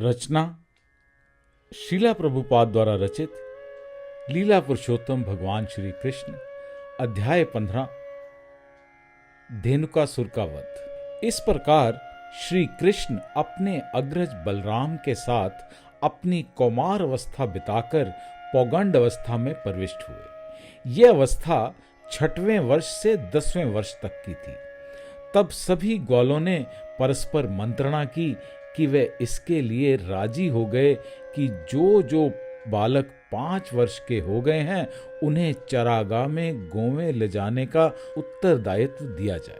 रचना शीला प्रभुपाद द्वारा रचित लीला पुरुषोत्तम भगवान श्री कृष्ण। अध्याय 15 धेनुकासुर का वध। इस प्रकार श्री कृष्ण अपने अग्रज बलराम के साथ अपनी कौमार अवस्था बिताकर पौगंड अवस्था में प्रविष्ट हुए। यह अवस्था 6वें वर्ष से 10वें वर्ष तक की थी। तब सभी ग्वालों ने परस्पर मंत्रणा की कि वे इसके लिए राजी हो गए कि जो जो बालक 5 वर्ष के हो गए हैं उन्हें चरागाह में गोवें ले जाने का उत्तरदायित्व दिया जाए।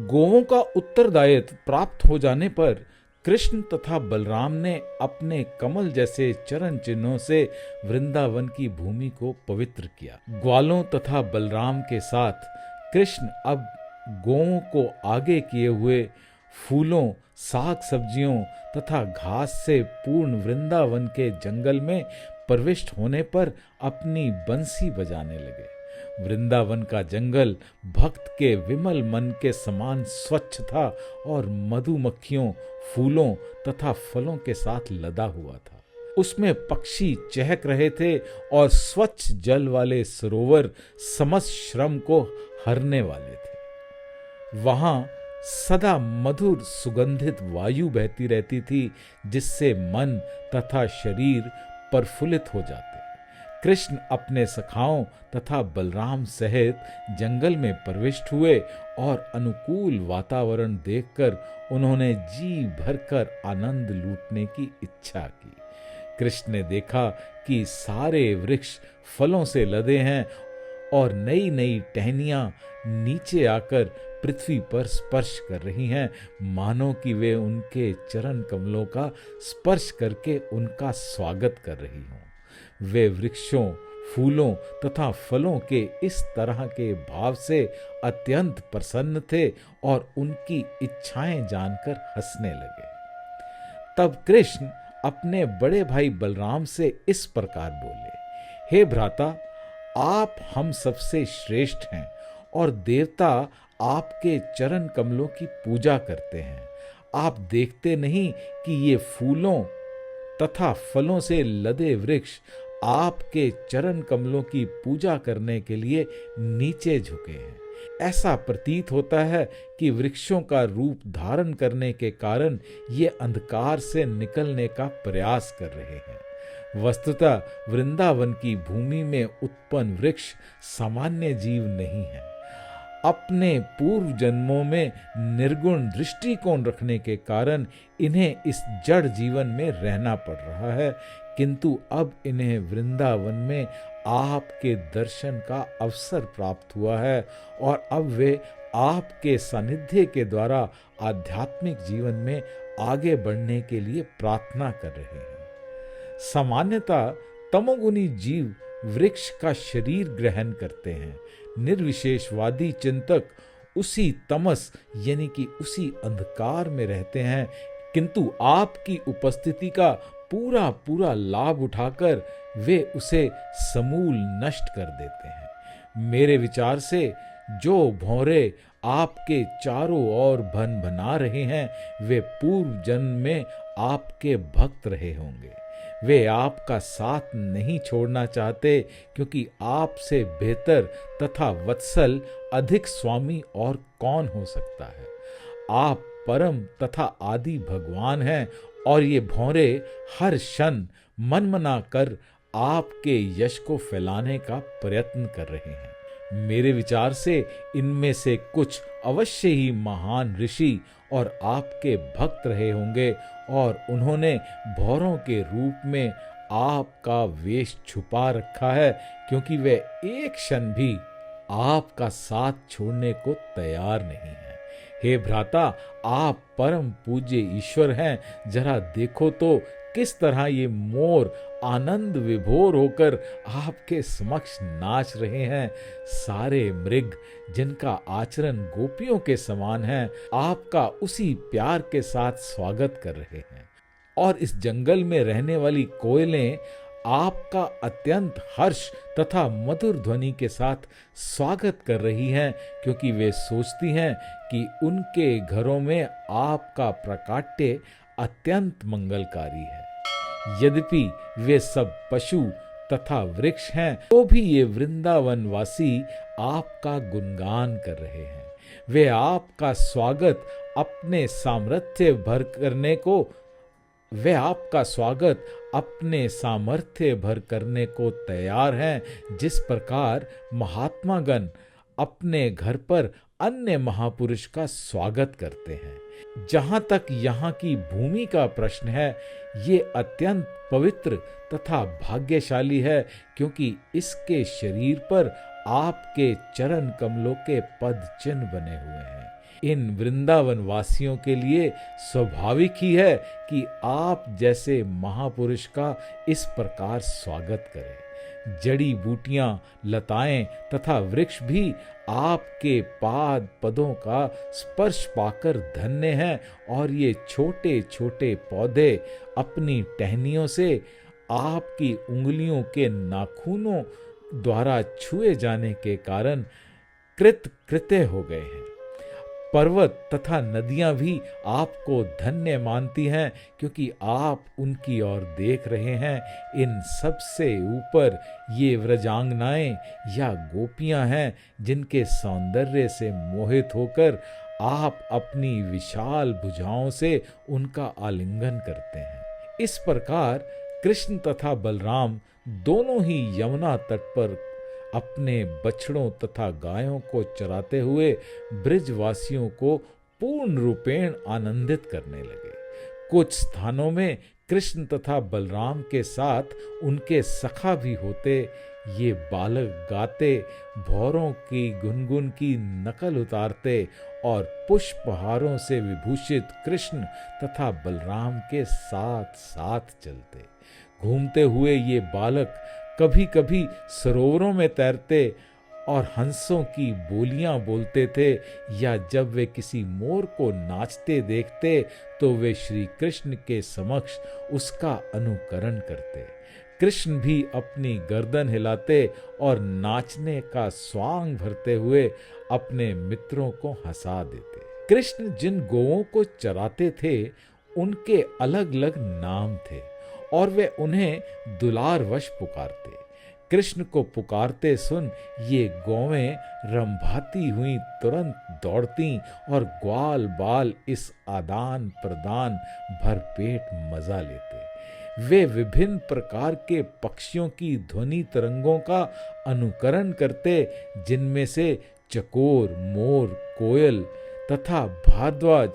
गोवों का उत्तरदायित्व प्राप्त हो जाने पर कृष्ण तथा बलराम ने अपने कमल जैसे चरण चिन्हों से वृंदावन की भूमि को पवित्र किया। ग्वालों तथा बलराम के साथ कृष्ण अब गोवों को आगे किए हुए फूलों, साग सब्जियों तथा घास से पूर्ण वृंदावन के जंगल में प्रविष्ट होने पर अपनी बंसी बजाने लगे। वृंदावन का जंगल भक्त के विमल मन के समान स्वच्छ था और मधुमक्खियों, फूलों तथा फलों के साथ लदा हुआ था। उसमें पक्षी चहक रहे थे और स्वच्छ जल वाले सरोवर समस्त श्रम को हरने वाले थे। वहां सदा मधुर सुगंधित वायु बहती रहती थी, जिससे मन तथा शरीर प्रफुल्लित हो जाते। कृष्ण अपने सखाओं तथा बलराम सहित जंगल में प्रविष्ट हुए और अनुकूल वातावरण देखकर उन्होंने जी भरकर आनंद लूटने की इच्छा की। कृष्ण ने देखा कि सारे वृक्ष फलों से लदे हैं और नई नई टहनियां नीचे आकर पृथ्वी पर स्पर्श कर रही हैं, मानो कि वे उनके चरण कमलों का स्पर्श करके उनका स्वागत कर रही हों। वे वृक्षों, फूलों तथा फलों के इस तरह के भाव से अत्यंत प्रसन्न थे और उनकी इच्छाएं जानकर हंसने लगे। तब कृष्ण अपने बड़े भाई बलराम से इस प्रकार बोले, हे भ्राता, आप हम सबसे श्रेष्ठ हैं और देवता आपके चरण कमलों की पूजा करते हैं। आप देखते नहीं कि ये फूलों तथा फलों से लदे वृक्ष आपके चरण कमलों की पूजा करने के लिए नीचे झुके हैं। ऐसा प्रतीत होता है कि वृक्षों का रूप धारण करने के कारण ये अंधकार से निकलने का प्रयास कर रहे हैं। वस्तुतः वृंदावन की भूमि में उत्पन्न वृक्ष सामान्य जीव नहीं है। अपने पूर्व जन्मों में निर्गुण दृष्टिकोण रखने के कारण इन्हें इस जड़ जीवन में रहना पड़ रहा है, किंतु अब इन्हें वृंदावन में आपके दर्शन का अवसर प्राप्त हुआ है और अब वे आपके सानिध्य के द्वारा आध्यात्मिक जीवन में आगे बढ़ने के लिए प्रार्थना कर रहे हैं। सामान्यतः तमोगुनी जीव वृक्ष का शरीर ग्रहण करते हैं। निर्विशेषवादी चिंतक उसी तमस यानी कि उसी अंधकार में रहते हैं, किंतु आपकी उपस्थिति का पूरा पूरा लाभ उठाकर वे उसे समूल नष्ट कर देते हैं। मेरे विचार से जो भौरे आपके चारों ओर भन भना रहे हैं वे पूर्व जन्म में आपके भक्त रहे होंगे। वे आपका साथ नहीं छोड़ना चाहते, क्योंकि आपसे बेहतर तथा वत्सल अधिक स्वामी और कौन हो सकता है। आप परम तथा आदि भगवान हैं और ये भौरे हर क्षण मनमना कर आपके यश को फैलाने का प्रयत्न कर रहे हैं। मेरे विचार से इनमें से कुछ अवश्य ही महान ऋषि और आपके भक्त रहे होंगे और उन्होंने भौरों के रूप में आपका वेश छुपा रखा है, क्योंकि वे एक क्षण भी आपका साथ छोड़ने को तैयार नहीं हैं। हे भ्राता, आप परम पूज्य ईश्वर हैं। जरा देखो तो किस तरह ये मोर आनंद विभोर होकर आपके समक्ष नाच रहे हैं। सारे मृग जिनका आचरण गोपियों के समान है, आपका उसी प्यार के साथ स्वागत कर रहे हैं। और इस जंगल में रहने वाली कोयलें आपका अत्यंत हर्ष तथा मधुर ध्वनि के साथ स्वागत कर रही हैं, क्योंकि वे सोचती हैं कि उनके घरों में आपका प्राकट्य अत्यंत मंगलकारी है। यद्यपि वे सब पशु तथा वृक्ष हैं, तो भी ये वृंदावनवासी आपका गुणगान कर रहे हैं। वे आपका स्वागत अपने सामर्थ्य भर करने को वे आपका स्वागत अपने सामर्थ्य भर करने को तैयार हैं, जिस प्रकार महात्मागण अपने घर पर अन्य महापुरुष का स्वागत करते हैं। जहां तक यहाँ की भूमि का प्रश्न है, ये अत्यंत पवित्र तथा भाग्यशाली है, क्योंकि इसके शरीर पर आपके चरण कमलों के पद चिन्ह बने हुए हैं। इन वृंदावन वासियों के लिए स्वाभाविक ही है कि आप जैसे महापुरुष का इस प्रकार स्वागत करें। जड़ी बूटियां, लताएं तथा वृक्ष भी आपके पाद पदों का स्पर्श पाकर धन्य हैं, और ये छोटे छोटे पौधे अपनी टहनियों से आपकी उंगलियों के नाखूनों द्वारा छुए जाने के कारण कृतकृत्य हो गए हैं। पर्वत तथा नदियां भी आपको धन्य मानती हैं, क्योंकि आप उनकी ओर देख रहे हैं। इन सबसे ऊपर ये व्रजांगनाएं या गोपियां हैं, जिनके सौंदर्य से मोहित होकर आप अपनी विशाल भुजाओं से उनका आलिंगन करते हैं। इस प्रकार कृष्ण तथा बलराम दोनों ही यमुना तट पर अपने बछड़ों तथा गायों को चराते हुए ब्रिजवासियों को पूर्ण रूपेण आनंदित करने लगे। कुछ स्थानों में कृष्ण तथा बलराम के साथ उनके सखा भी होते। ये बालक गाते, भौरों की गुनगुन की नकल उतारते और पुष्पहारों से विभूषित कृष्ण तथा बलराम के साथ साथ चलते। घूमते हुए ये बालक कभी कभी सरोवरों में तैरते और हंसों की बोलियां बोलते थे, या जब वे किसी मोर को नाचते देखते तो वे श्री कृष्ण के समक्ष उसका अनुकरण करते। कृष्ण भी अपनी गर्दन हिलाते और नाचने का स्वांग भरते हुए अपने मित्रों को हंसा देते। कृष्ण जिन गौओं को चराते थे, उनके अलग अलग नाम थे और वे उन्हें दुलारवश पुकारते। कृष्ण को पुकारते सुन ये गौवें रंभाती हुई तुरंत दौड़ती और ग्वाल बाल इस आदान प्रदान भरपेट मजा लेते। वे विभिन्न प्रकार के पक्षियों की ध्वनि तरंगों का अनुकरण करते, जिनमें से चकोर, मोर, कोयल तथा भारद्वाज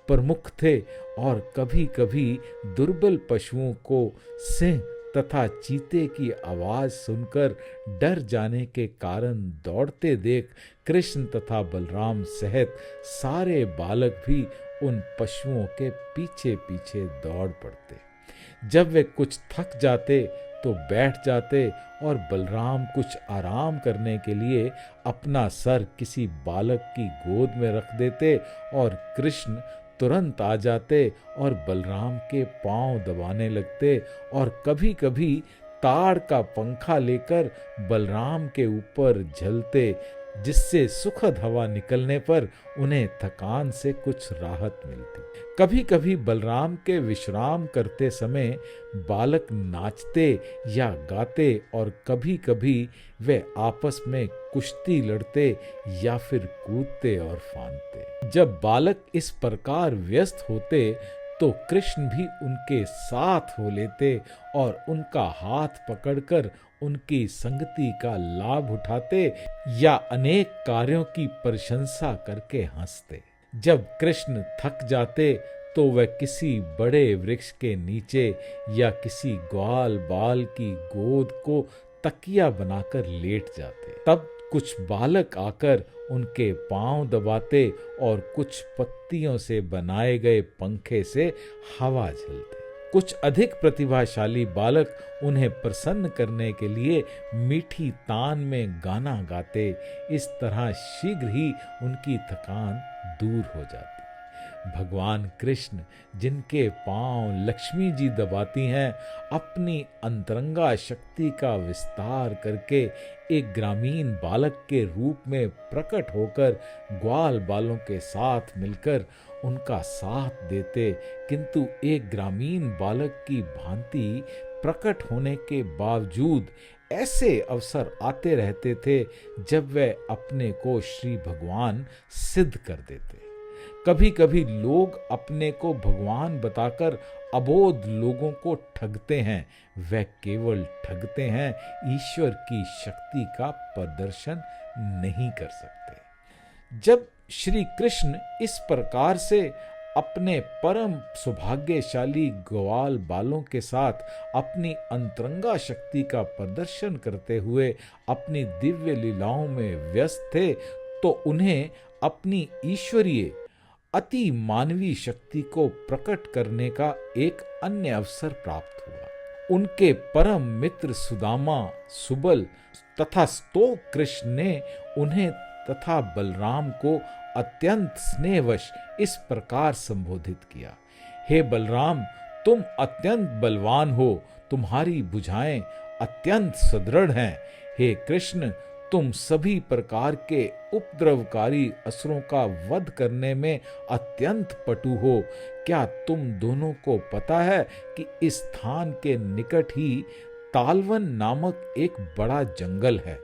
प्रमुख थे, और कभी कभी दुर्बल पशुओं को सिंह तथा चीते की आवाज सुनकर डर जाने के कारण दौड़ते देख कृष्ण तथा बलराम सहित सारे बालक भी उन पशुओं के पीछे पीछे दौड़ पड़ते। जब वे कुछ थक जाते तो बैठ जाते और बलराम कुछ आराम करने के लिए अपना सर किसी बालक की गोद में रख देते और कृष्ण तुरंत आ जाते और बलराम के पांव दबाने लगते, और कभी कभी ताड़ का पंखा लेकर बलराम के ऊपर झलते, जिससे सुखद हवा निकलने पर उन्हें थकान से कुछ राहत मिलती। कभी कभी बलराम के विश्राम करते समय बालक नाचते या गाते, और कभी कभी वे आपस में कुश्ती लड़ते या फिर कूदते और फांदते। जब बालक इस प्रकार व्यस्त होते तो कृष्ण भी उनके साथ हो लेते और उनका हाथ पकड़कर उनकी संगति का लाभ उठाते या अनेक कार्यों की प्रशंसा करके हंसते। जब कृष्ण थक जाते तो वह किसी बड़े वृक्ष के नीचे या किसी ग्वाल बाल की गोद को तकिया बनाकर लेट जाते। तब कुछ बालक आकर उनके पांव दबाते और कुछ पत्तियों से बनाए गए पंखे से हवा झलते। कुछ अधिक प्रतिभाशाली बालक उन्हें प्रसन्न करने के लिए मीठी तान में गाना गाते। इस तरह शीघ्र ही उनकी थकान दूर हो जाती। भगवान कृष्ण जिनके पांव लक्ष्मी जी दबाती हैं, अपनी अंतरंगा शक्ति का विस्तार करके एक ग्रामीण बालक के रूप में प्रकट होकर ग्वाल बालों के साथ मिलकर उनका साथ देते, किंतु एक ग्रामीण बालक की भांति प्रकट होने के बावजूद ऐसे अवसर आते रहते थे जब वे अपने को श्री भगवान सिद्ध कर देते। कभी कभी लोग अपने को भगवान बताकर अबोध लोगों को ठगते हैं। वे केवल ठगते हैं, ईश्वर की शक्ति का प्रदर्शन नहीं कर सकते। जब श्री कृष्ण इस प्रकार से अपने परम सौभाग्यशाली ग्वाल बालों के साथ अपनी अंतरंगा शक्ति का प्रदर्शन करते हुए अपनी दिव्य लीलाओं में व्यस्त थे, तो उन्हें अपनी ईश्वरीय अति मानवीय शक्ति को प्रकट करने का एक अन्य अवसर प्राप्त हुआ। उनके परम मित्र सुदामा, सुबल तथा स्तोक कृष्ण ने उन्हें तथा बलराम को अत्यंत स्नेहवश इस प्रकार संबोधित किया। हे बलराम, तुम अत्यंत बलवान हो, तुम्हारी भुजाएं अत्यंत सुदृढ़ हैं। हे कृष्ण, तुम सभी प्रकार के उपद्रवकारी असुरों का वध करने में अत्यंत पटु हो। क्या तुम दोनों को पता है कि इस स्थान के निकट ही तालवन नामक एक बड़ा जंगल है।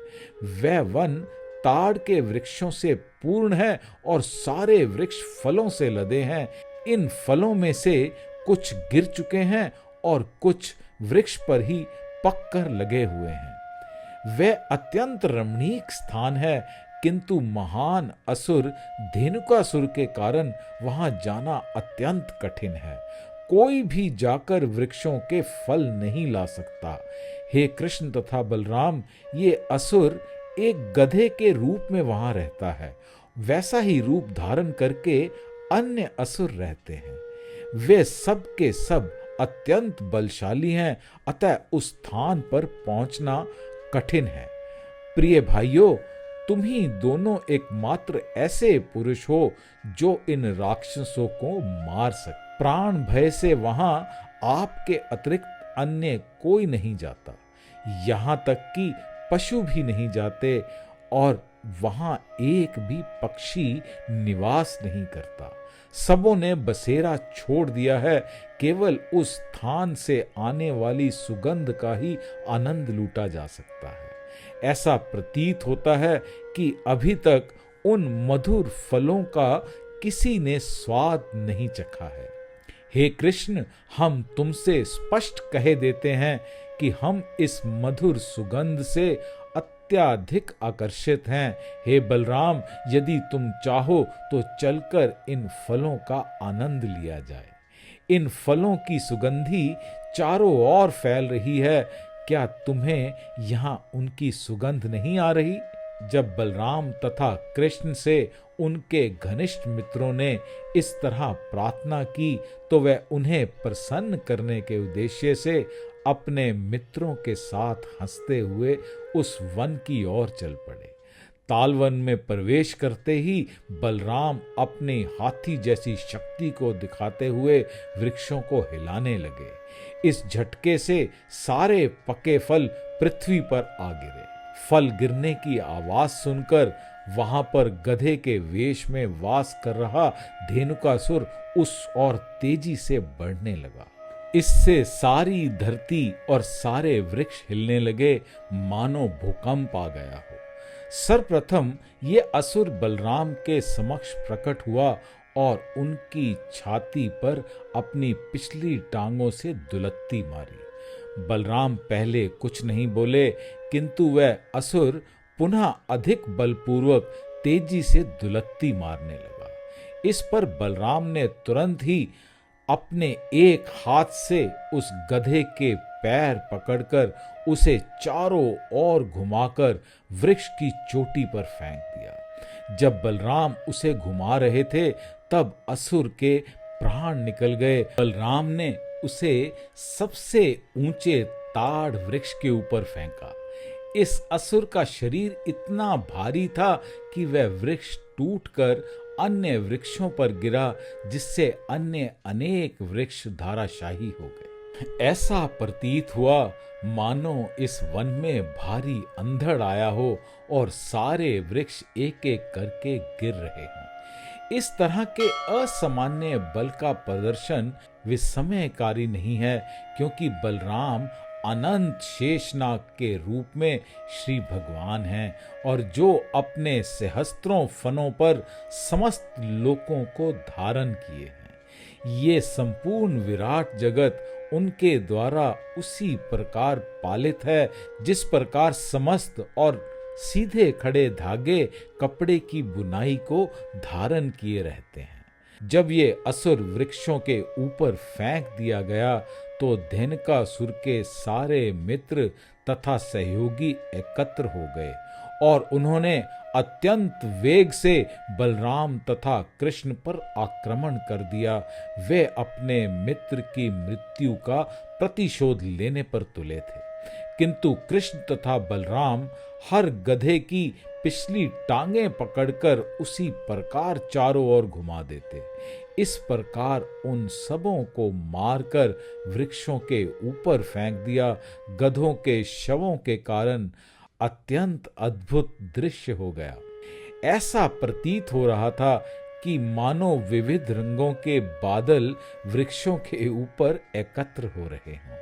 वह वन ताड़ के वृक्षों से पूर्ण है और सारे वृक्ष फलों से लदे हैं। इन फलों में से कुछ गिर चुके हैं और कुछ वृक्ष पर ही पककर लगे हुए हैं। वह अत्यंत रमणीक स्थान है, किंतु महान असुर धेनुकासुर के कारण वहां जाना अत्यंत कठिन है। कोई भी जाकर वृक्षों के फल नहीं ला सकता। हे कृष्ण तथा बलराम, ये असुर एक गधे के रूप में वहां रहता है। वैसा ही रूप धारण करके अन्य असुर रहते हैं। वे सब के सब अत्यंत बलशाली हैं, अतः उस स्थान पर पहुंचना कठिन है। प्रिय भाइयों, तुम ही दोनों एकमात्र ऐसे पुरुष हो जो इन राक्षसों को मार सकते। प्राण भय से वहां आपके अतिरिक्त अन्य कोई नहीं जाता, यहां तक कि पशु भी नहीं जाते, और वहां एक भी पक्षी निवास नहीं करता। सबों ने बसेरा छोड़ दिया है, केवल उस स्थान से आने वाली सुगंध का ही आनंद लूटा जा सकता है। ऐसा प्रतीत होता है कि अभी तक उन मधुर फलों का किसी ने स्वाद नहीं चखा है। हे कृष्ण, हम तुमसे स्पष्ट कहे देते हैं कि हम इस मधुर सुगंध से अत्यधिक आकर्षित हैं। हे बलराम, यदि तुम चाहो तो चलकर इन फलों का आनंद लिया जाए। इन फलों की सुगंधी चारों ओर फैल रही है। क्या तुम्हें यहाँ उनकी सुगंध नहीं आ रही? जब बलराम तथा कृष्ण से उनके घनिष्ठ मित्रों ने इस तरह प्रार्थना की, तो वह उन्हें प्रसन्न करने के उद्देश्य से अपने मित्रों के साथ हंसते हुए उस वन की ओर चल पड़े। तालवन में प्रवेश करते ही बलराम अपनी हाथी जैसी शक्ति को दिखाते हुए वृक्षों को हिलाने लगे। इस झटके से सारे पके फल पृथ्वी पर आ गिरे। फल गिरने की आवाज सुनकर वहां पर गधे के वेश में वास कर रहा धेनुकासुर उस ओर तेजी से बढ़ने लगा। इससे सारी धरती और सारे वृक्ष हिलने लगे, मानो भूकंप आ गया हो। सर्वप्रथम ये असुर बलराम के समक्ष प्रकट हुआ और उनकी छाती पर अपनी पिछली टांगों से दुलत्ती मारी। बलराम पहले कुछ नहीं बोले, किंतु वह असुर पुनः अधिक बलपूर्वक तेजी से दुलत्ती मारने लगा। इस पर बलराम ने तुरंत ही अपने एक हाथ से उस गधे के पैर पकड़कर उसे चारों ओर घुमाकर वृक्ष की चोटी पर फेंक दिया। जब बलराम उसे घुमा रहे थे, तब असुर के प्राण निकल गए। बलराम ने उसे सबसे ऊंचे ताड़ वृक्ष के ऊपर फेंका। इस असुर का शरीर इतना भारी था कि वह वृक्ष टूटकर अन्य वृक्षों पर गिरा, जिससे अन्य अनेक वृक्ष धराशायी हो गए। ऐसा प्रतीत हुआ मानो इस वन में भारी अंधड़ आया हो और सारे वृक्ष एक एक करके गिर रहे हों। इस तरह के असामान्य बल का प्रदर्शन विस्मयकारी नहीं है, क्योंकि बलराम अनंत शेषनाग के रूप में श्री भगवान हैं और जो अपने सहस्त्रों फनों पर समस्त लोकों को धारण किए हैं। ये संपूर्ण विराट जगत उनके द्वारा उसी प्रकार पालित है जिस प्रकार समस्त और सीधे खड़े धागे कपड़े की बुनाई को धारण किए रहते हैं। जब ये असुर वृक्षों के ऊपर फेंक दिया गया तो धेनुकासुर के सारे मित्र तथा सहयोगी एकत्र हो गए और उन्होंने अत्यंत वेग से बलराम तथा कृष्ण पर आक्रमण कर दिया। वे अपने मित्र की मृत्यु का प्रतिशोध लेने पर तुले थे, किंतु कृष्ण तथा बलराम हर गधे की पिछली टांगें पकड़कर उसी प्रकार चारों ओर घुमा देते। इस प्रकार उन सबों को मारकर वृक्षों के ऊपर फेंक दिया। गधों के शवों के कारण अत्यंत अद्भुत दृश्य हो गया। ऐसा प्रतीत हो रहा था कि मानो विविध रंगों के बादल वृक्षों के ऊपर एकत्र हो रहे हों।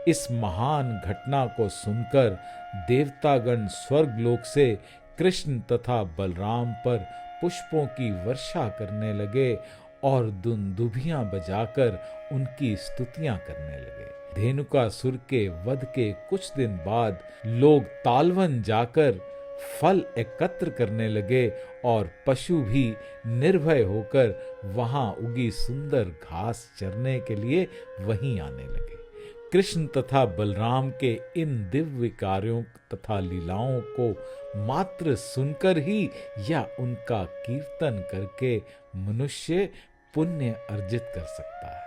इस महान घटना को सुनकर देवतागण स्वर्गलोक से कृष्ण तथा बलराम पर पुष्पों की वर्षा करने लगे और दुंदुभियां बजाकर उनकी स्तुतियां करने लगे। धेनुकासुर के वध के कुछ दिन बाद लोग तालवन जाकर फल एकत्र करने लगे और पशु भी निर्भय होकर वहां उगी सुंदर घास चरने के लिए वहीं आने लगे। कृष्ण तथा बलराम के इन दिव्य कार्यों तथा लीलाओं को मात्र सुनकर ही या उनका कीर्तन करके मनुष्य पुण्य अर्जित कर सकता है।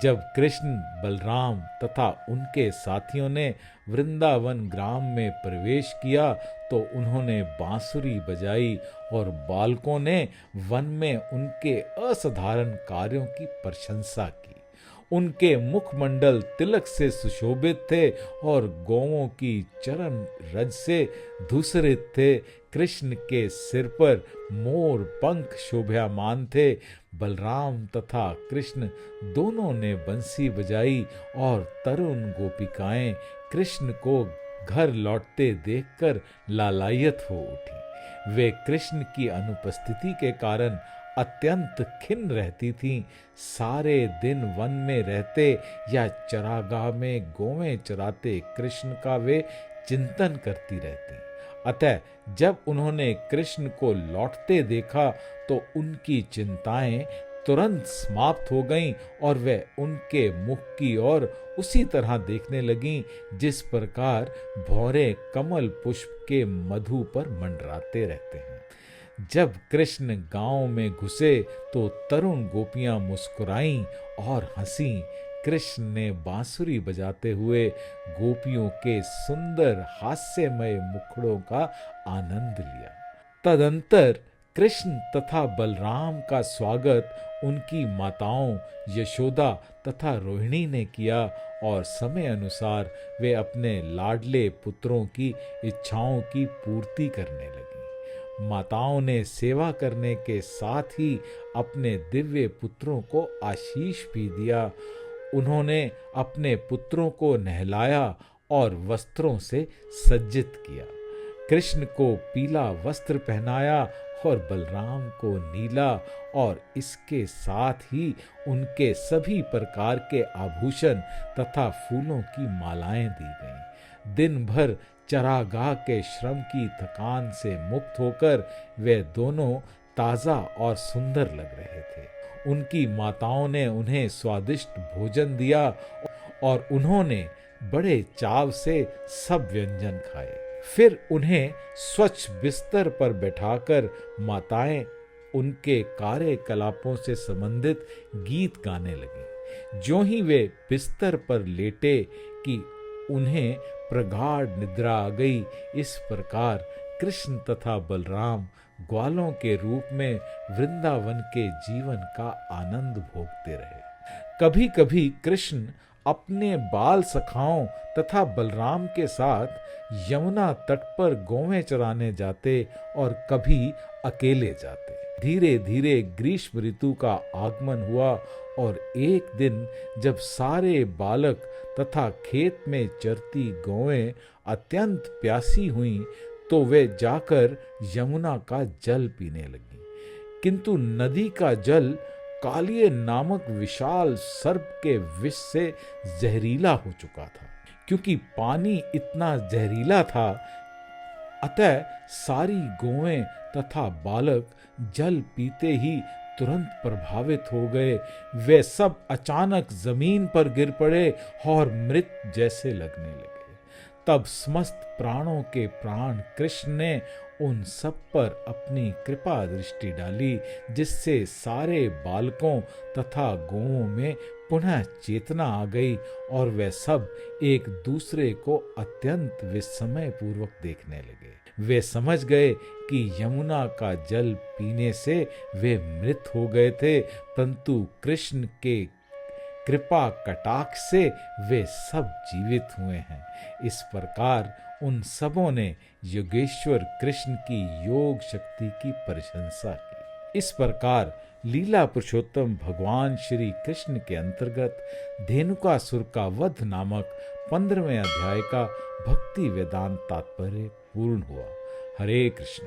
जब कृष्ण बलराम तथा उनके साथियों ने वृंदावन ग्राम में प्रवेश किया तो उन्होंने बांसुरी बजाई और बालकों ने वन में उनके असाधारण कार्यों की प्रशंसा की। उनके मुखमंडल तिलक से सुशोभित थे और गौओं की चरण रज से धूसरित थे। कृष्ण के सिर पर मोर पंख शोभायमान थे। बलराम तथा कृष्ण दोनों ने बंसी बजाई और तरुण गोपिकाएं कृष्ण को घर लौटते देखकर लालायित हो उठी। वे कृष्ण की अनुपस्थिति के कारण अत्यंत खिन्न रहती थीं। सारे दिन वन में रहते या चरागाह में गौवें चराते कृष्ण का वे चिंतन करती रहती। अतः जब उन्होंने कृष्ण को लौटते देखा तो उनकी चिंताएं तुरंत समाप्त हो गईं और वे उनके मुख की ओर उसी तरह देखने लगीं जिस प्रकार भौरे कमल पुष्प के मधु पर मंडराते रहते हैं। जब कृष्ण गांव में घुसे तो तरुण गोपियां मुस्कुराईं और हंसीं। कृष्ण ने बांसुरी बजाते हुए गोपियों के सुंदर हास्यमय मुखड़ों का आनंद लिया। तदंतर कृष्ण तथा बलराम का स्वागत उनकी माताओं यशोदा तथा रोहिणी ने किया और समय अनुसार वे अपने लाडले पुत्रों की इच्छाओं की पूर्ति करने लगी। माताओं ने सेवा करने के साथ ही अपने दिव्य पुत्रों को आशीष भी दिया। उन्होंने अपने पुत्रों को नहलाया और वस्त्रों से सज्जित किया। कृष्ण को पीला वस्त्र पहनाया और बलराम को नीला, और इसके साथ ही उनके सभी प्रकार के आभूषण तथा फूलों की मालाएं दी गईं। दिन भर चरागाह के श्रम की थकान से मुक्त होकर वे दोनों ताजा और सुंदर लग रहे थे। उनकी माताओं ने उन्हें स्वादिष्ट भोजन दिया और उन्होंने बड़े चाव से सब व्यंजन खाए। फिर उन्हें स्वच्छ बिस्तर पर बैठाकर माताएं उनके कार्यकलापों से संबंधित गीत गाने लगीं। ज्यों ही वे बिस्तर पर लेटे कि उन्हें प्रगाढ़ निद्रा आ गई। इस प्रकार कृष्ण तथा बलराम ग्वालों के रूप में वृंदावन के जीवन का आनंद भोगते रहे। कभी कभी कृष्ण अपने बाल सखाओं तथा बलराम के साथ यमुना तट पर गौवें चराने जाते और कभी अकेले जाते। धीरे धीरे ग्रीष्म ऋतु का आगमन हुआ और एक दिन जब सारे बालक तथा खेत में चरती गौवें अत्यंत प्यासी हुईं, तो वे जाकर यमुना का जल पीने लगीं। किंतु नदी का जल कालिय नामक विशाल सर्प के विष से जहरीला हो चुका था। क्योंकि पानी इतना जहरीला था, अतः सारी गौएं तथा बालक जल पीते ही तुरंत प्रभावित हो गए। वे सब अचानक जमीन पर गिर पड़े और मृत जैसे लगने लगे। तब समस्त प्राणों के प्राण कृष्ण ने उन सब पर अपनी कृपा दृष्टि डाली, जिससे सारे बालकों तथा गौओं में पुनः चेतना आ गई और वे सब एक दूसरे को अत्यंत विस्मय पूर्वक देखने लगे। वे समझ गए कि यमुना का जल पीने से वे मृत हो गए थे, परंतु कृष्ण के कृपा कटाक्ष से वे सब जीवित हुए हैं। इस प्रकार उन सबों ने योगेश्वर कृष्ण की योग शक्ति की प्रशंसा की। इस प्रकार लीला पुरुषोत्तम भगवान श्री कृष्ण के अंतर्गत धेनुकासुर का वध नामक 15वें अध्याय का भक्ति वेदांत तात्पर्य पूर्ण हुआ। हरे कृष्ण।